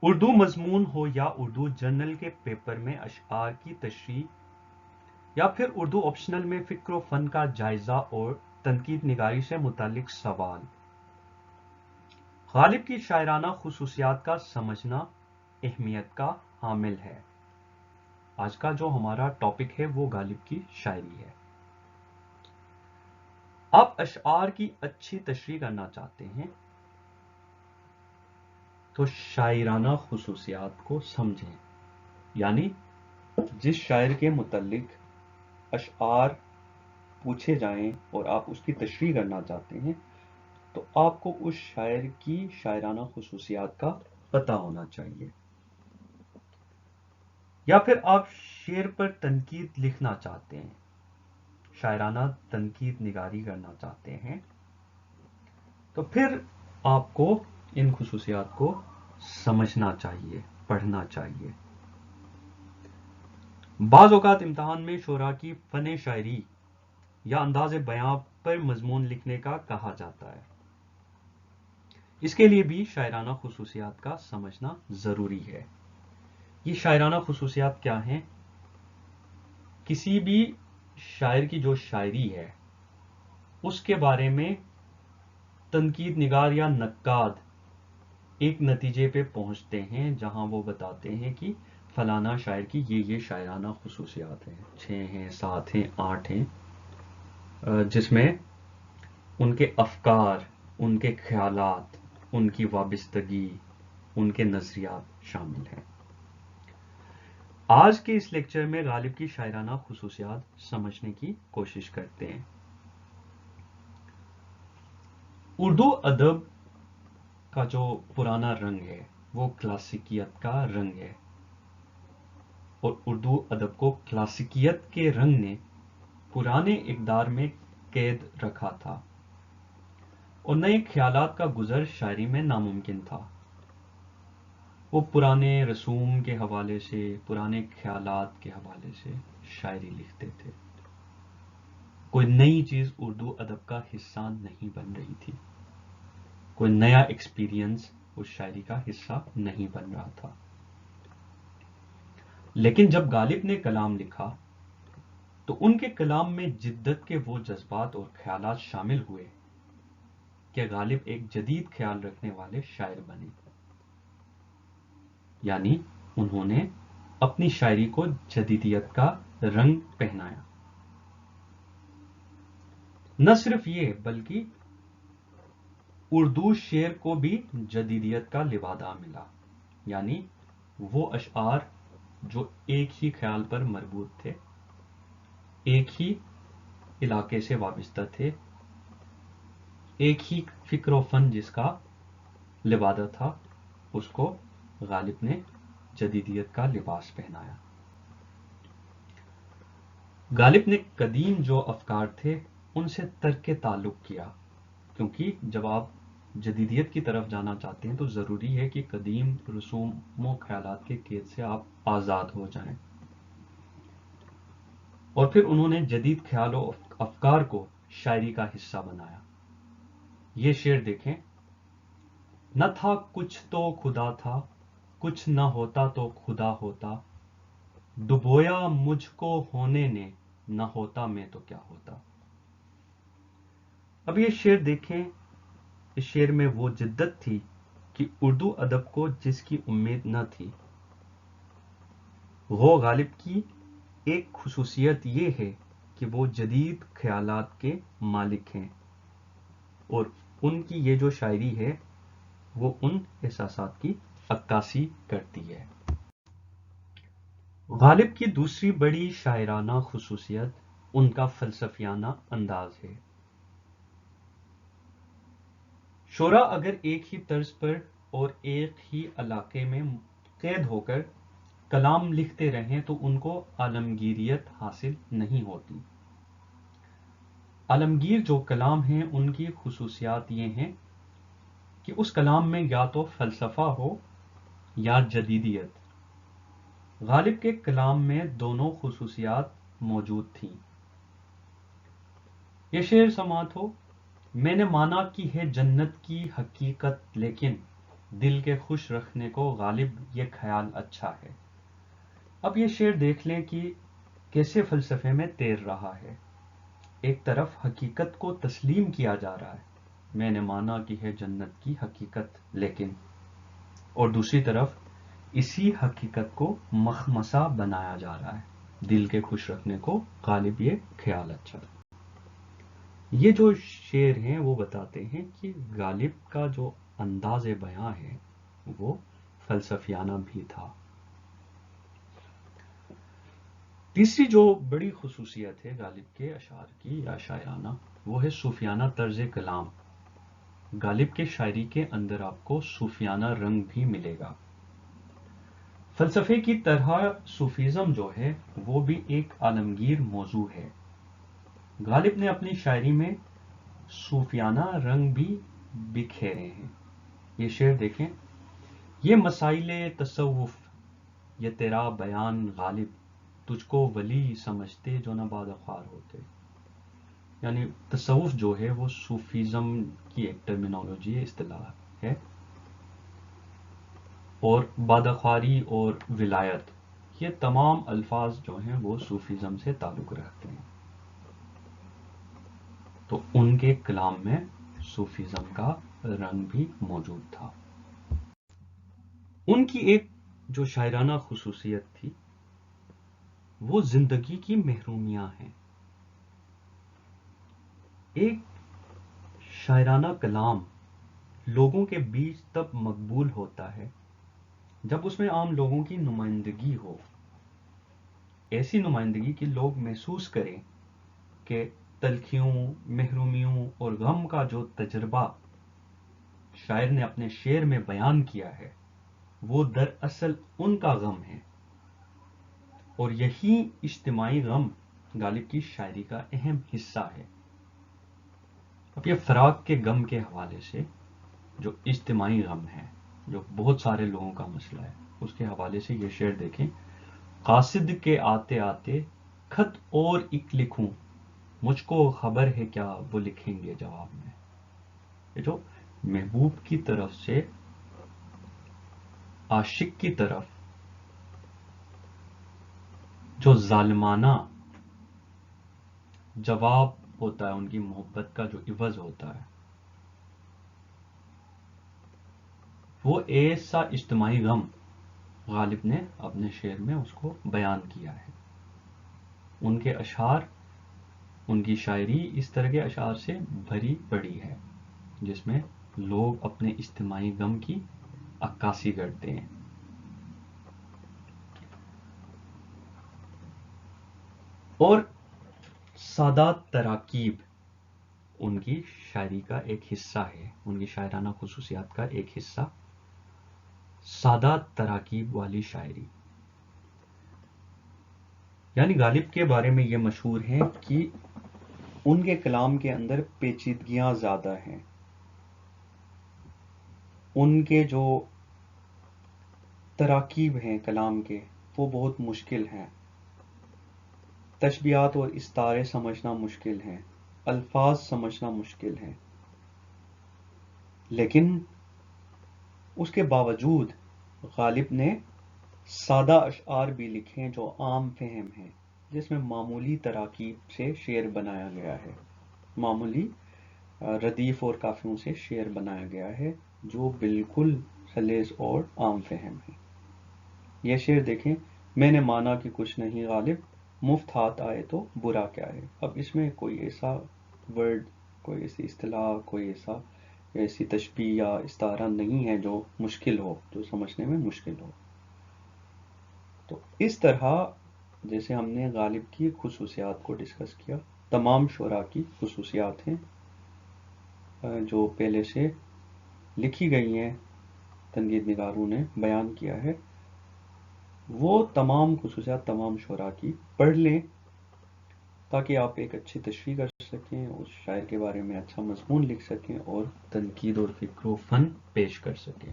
اردو مضمون ہو یا اردو جرنل کے پیپر میں اشعار کی تشریح یا پھر اردو آپشنل میں فکر و فن کا جائزہ اور تنقید نگاری سے متعلق سوال، غالب کی شاعرانہ خصوصیات کا سمجھنا اہمیت کا حامل ہے۔ آج کا جو ہمارا ٹاپک ہے وہ غالب کی شاعری ہے۔ آپ اشعار کی اچھی تشریح کرنا چاہتے ہیں تو شاعرانہ خصوصیات کو سمجھیں، یعنی جس شاعر کے متعلق اشعار پوچھے جائیں اور آپ اس کی تشریح کرنا چاہتے ہیں تو آپ کو اس شاعر کی شاعرانہ خصوصیات کا پتہ ہونا چاہیے۔ یا پھر آپ شعر پر تنقید لکھنا چاہتے ہیں، شاعرانہ تنقید نگاری کرنا چاہتے ہیں، تو پھر آپ کو ان خصوصیات کو سمجھنا چاہیے، پڑھنا چاہیے۔ بعض اوقات امتحان میں شعراء کی فن شاعری یا انداز بیان پر مضمون لکھنے کا کہا جاتا ہے۔ اس کے لیے بھی شاعرانہ خصوصیات کا سمجھنا ضروری ہے۔ یہ شاعرانہ خصوصیات کیا ہیں؟ کسی بھی شاعر کی جو شاعری ہے اس کے بارے میں تنقید نگار یا نقاد ایک نتیجے پہ پہنچتے ہیں جہاں وہ بتاتے ہیں کہ فلانا شاعر کی یہ شاعرانہ خصوصیات ہیں، 6 ہیں، 7 ہیں، 8 ہیں، جس میں ان کے افکار، ان کے خیالات، ان کی وابستگی، ان کے نظریات شامل ہیں۔ آج کے اس لیکچر میں غالب کی شاعرانہ خصوصیات سمجھنے کی کوشش کرتے ہیں۔ اردو ادب کا جو پرانا رنگ ہے وہ کلاسیکیت کا رنگ ہے، اور اردو ادب کو کلاسیکیت کے رنگ نے پرانے اقدار میں قید رکھا تھا اور نئے خیالات کا گزر شاعری میں ناممکن تھا۔ وہ پرانے رسوم کے حوالے سے، پرانے خیالات کے حوالے سے شاعری لکھتے تھے۔ کوئی نئی چیز اردو ادب کا حصہ نہیں بن رہی تھی، کوئی نیا ایکسپیرینس اس شاعری کا حصہ نہیں بن رہا تھا۔ لیکن جب غالب نے کلام لکھا تو ان کے کلام میں جدت کے وہ جذبات اور خیالات شامل ہوئے کہ غالب ایک جدید خیال رکھنے والے شاعر بنے، یعنی انہوں نے اپنی شاعری کو جدیدیت کا رنگ پہنایا۔ نہ صرف یہ بلکہ اردو شعر کو بھی جدیدیت کا لبادہ ملا، یعنی وہ اشعار جو ایک ہی خیال پر مربوط تھے، ایک ہی علاقے سے وابستہ تھے، ایک ہی فکر و فن جس کا لبادہ تھا، اس کو غالب نے جدیدیت کا لباس پہنایا۔ غالب نے قدیم جو افکار تھے ان سے ترک تعلق کیا، کیونکہ جب آپ جدیدیت کی طرف جانا چاہتے ہیں تو ضروری ہے کہ قدیم رسوم و خیالات کے قید سے آپ آزاد ہو جائیں۔ اور پھر انہوں نے جدید خیال و افکار کو شاعری کا حصہ بنایا۔ یہ شعر دیکھیں: نہ تھا کچھ تو خدا تھا، کچھ نہ ہوتا تو خدا ہوتا، ڈبویا مجھ کو ہونے نے، نہ ہوتا میں تو کیا ہوتا۔ اب یہ شعر دیکھیں، اس شعر میں وہ جدت تھی کہ اردو ادب کو جس کی امید نہ تھی۔ وہ غالب کی ایک خصوصیت یہ ہے کہ وہ جدید خیالات کے مالک ہیں، اور ان کی یہ جو شاعری ہے وہ ان احساسات کی عکاسی کرتی ہے۔ غالب کی دوسری بڑی شاعرانہ خصوصیت ان کا فلسفیانہ انداز ہے۔ شعراء اگر ایک ہی طرز پر اور ایک ہی علاقے میں قید ہو کر کلام لکھتے رہیں تو ان کو عالمگیریت حاصل نہیں ہوتی۔ عالمگیر جو کلام ہیں ان کی خصوصیات یہ ہیں کہ اس کلام میں یا تو فلسفہ ہو یا جدیدیت۔ غالب کے کلام میں دونوں خصوصیات موجود تھیں۔ یہ شعر سماعت ہو: میں نے مانا کی ہے جنت کی حقیقت، لیکن دل کے خوش رکھنے کو غالب یہ خیال اچھا ہے۔ اب یہ شعر دیکھ لیں کہ کیسے فلسفے میں تیر رہا ہے۔ ایک طرف حقیقت کو تسلیم کیا جا رہا ہے، میں نے مانا کہ ہے جنت کی حقیقت لیکن، اور دوسری طرف اسی حقیقت کو مخمصہ بنایا جا رہا ہے، دل کے خوش رکھنے کو غالب یہ خیال اچھا۔ یہ جو شعر ہیں وہ بتاتے ہیں کہ غالب کا جو انداز بیاں ہے وہ فلسفیانہ بھی تھا۔ تیسری جو بڑی خصوصیت ہے غالب کے اشعار کی یا شاعرانہ، وہ ہے صوفیانہ طرز کلام۔ غالب کے شاعری کے اندر آپ کو صوفیانہ رنگ بھی ملے گا۔ فلسفے کی طرح صوفیزم جو ہے وہ بھی ایک عالمگیر موضوع ہے۔ غالب نے اپنی شاعری میں صوفیانہ رنگ بھی بکھیرے ہیں۔ یہ شعر دیکھیں، یہ مسائل تصوف، یہ تیرا بیان غالب، تجھ کو ولی سمجھتے جو نہ بادخوار ہوتے۔ یعنی تصوف جو ہے وہ صوفیزم کی ایک ٹرمینالوجی ہے، اصطلاح ہے، اور بادخواری اور ولایت، یہ تمام الفاظ جو ہیں وہ صوفیزم سے تعلق رکھتے ہیں۔ تو ان کے کلام میں صوفیزم کا رنگ بھی موجود تھا۔ ان کی ایک جو شاعرانہ خصوصیت تھی وہ زندگی کی محرومیاں ہیں۔ ایک شاعرانہ کلام لوگوں کے بیچ تب مقبول ہوتا ہے جب اس میں عام لوگوں کی نمائندگی ہو، ایسی نمائندگی کہ لوگ محسوس کریں کہ تلخیوں، محرومیوں اور غم کا جو تجربہ شاعر نے اپنے شعر میں بیان کیا ہے وہ دراصل ان کا غم ہے، اور یہی اجتماعی غم غالب کی شاعری کا اہم حصہ ہے۔ اب یہ فراق کے غم کے حوالے سے جو اجتماعی غم ہے، جو بہت سارے لوگوں کا مسئلہ ہے، اس کے حوالے سے یہ شعر دیکھیں، قاصد کے آتے آتے خط اور ایک لکھوں، مجھ کو خبر ہے کیا وہ لکھیں گے جواب میں۔ یہ جو محبوب کی طرف سے عاشق کی طرف جو ظالمانہ جواب ہوتا ہے، ان کی محبت کا جو عوض ہوتا ہے، وہ ایسا اجتماعی غم غالب نے اپنے شعر میں اس کو بیان کیا ہے۔ ان کے اشعار، ان کی شاعری اس طرح کے اشعار سے بھری پڑی ہے جس میں لوگ اپنے اجتماعی غم کی عکاسی کرتے ہیں۔ اور سادہ تراکیب ان کی شاعری کا ایک حصہ ہے، ان کی شاعرانہ خصوصیات کا ایک حصہ، سادہ تراکیب والی شاعری۔ یعنی غالب کے بارے میں یہ مشہور ہے کہ ان کے کلام کے اندر پیچیدگیاں زیادہ ہیں، ان کے جو تراکیب ہیں کلام کے وہ بہت مشکل ہیں، تشبیہات اور استعارے سمجھنا مشکل ہیں، الفاظ سمجھنا مشکل ہیں، لیکن اس کے باوجود غالب نے سادہ اشعار بھی لکھے جو عام فہم ہیں، جس میں معمولی تراکیب سے شعر بنایا گیا ہے، معمولی ردیف اور قافیوں سے شعر بنایا گیا ہے جو بالکل سلیس اور عام فہم ہے۔ یہ شعر دیکھیں، میں نے مانا کہ کچھ نہیں غالب، مفت ہاتھ آئے تو برا کیا ہے۔ اب اس میں کوئی ایسا ورڈ، کوئی ایسی اصطلاح، کوئی ایسی تشبیہ یا استعارہ نہیں ہے جو مشکل ہو، جو سمجھنے میں مشکل ہو۔ تو اس طرح جیسے ہم نے غالب کی خصوصیات کو ڈسکس کیا، تمام شعراء کی خصوصیات ہیں جو پہلے سے لکھی گئی ہیں، تنقید نگاروں نے بیان کیا ہے، وہ تمام خصوصیات تمام شعراء کی پڑھ لیں تاکہ آپ ایک اچھی تشریح کر سکیں، اس شاعر کے بارے میں اچھا مضمون لکھ سکیں اور تنقید اور فکر و فن پیش کر سکیں۔